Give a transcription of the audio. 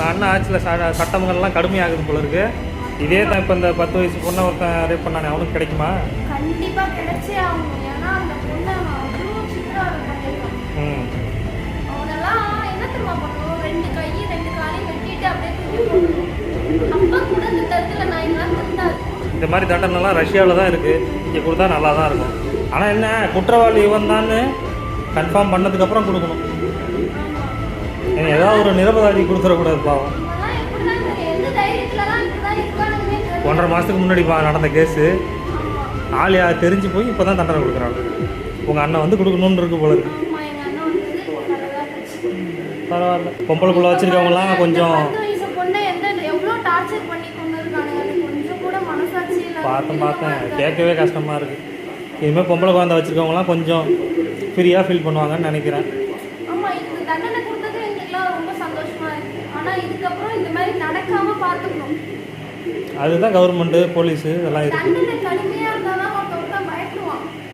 உங்கள் அண்ணன் ஆட்சியில் சட்டங்கள்லாம் கடுமையாகுது போல இருக்கு. இதே தான் இப்போ இந்த 10 வயசு பொண்ணை ஒருத்தன் ரேப் பண்ணானே, அவனுக்கு கிடைக்குமா? கண்டிப்பாக கிடைச்சே ஆகும். ஏன்னா அந்த பொண்ணை அவ்வளோ சித்திரவதை பண்ணியிருக்கான். அவனெல்லாம் என்ன தெரியுமா பண்ணுவோம், 2 கை 2 காலையும் வெட்டிட்டு அப்படியே தூக்கி போடணும். அப்போ கூட இந்த தரத்தில் நான் எங்கெல்லாம் இருந்தாரு. இந்த மாதிரி தண்டனைலாம் ரஷ்யாவில் தான் இருக்குது, இங்கே கொடுத்தா நல்லா தான் இருக்கும். ஆனால் என்ன, குற்றவாளி இவன் தான் கன்ஃபார்ம் பண்ணதுக்கப்புறம் கொடுக்கணும். ஏதாவது ஒரு நிரபராதி கொடுத்துடக்கூடாது பாவம். 1.5 மாதத்துக்கு முன்னாடி நடந்த கேஸு ஆள் தெரிஞ்சு போய் இப்போ தான் தண்டனை கொடுக்குறாங்க. உங்கள் அண்ணன் வந்து கொடுக்கணுன்னு இருக்கு போல இருக்கு. பரவாயில்ல, பொம்பளை பிள்ளை வச்சுருக்கவங்களாம் கொஞ்சம் பார்த்தேன் கேட்கவே கஷ்டமாக இருக்குது. இனிமேல் பொம்பளை குழந்தை வச்சுருக்கவங்களாம் கொஞ்சம் ஃப்ரீயாக ஃபீல் பண்ணுவாங்கன்னு நினைக்கிறேன். அதுதான் கவர்மெண்ட்டு போலீஸு இதெல்லாம் இருக்குது.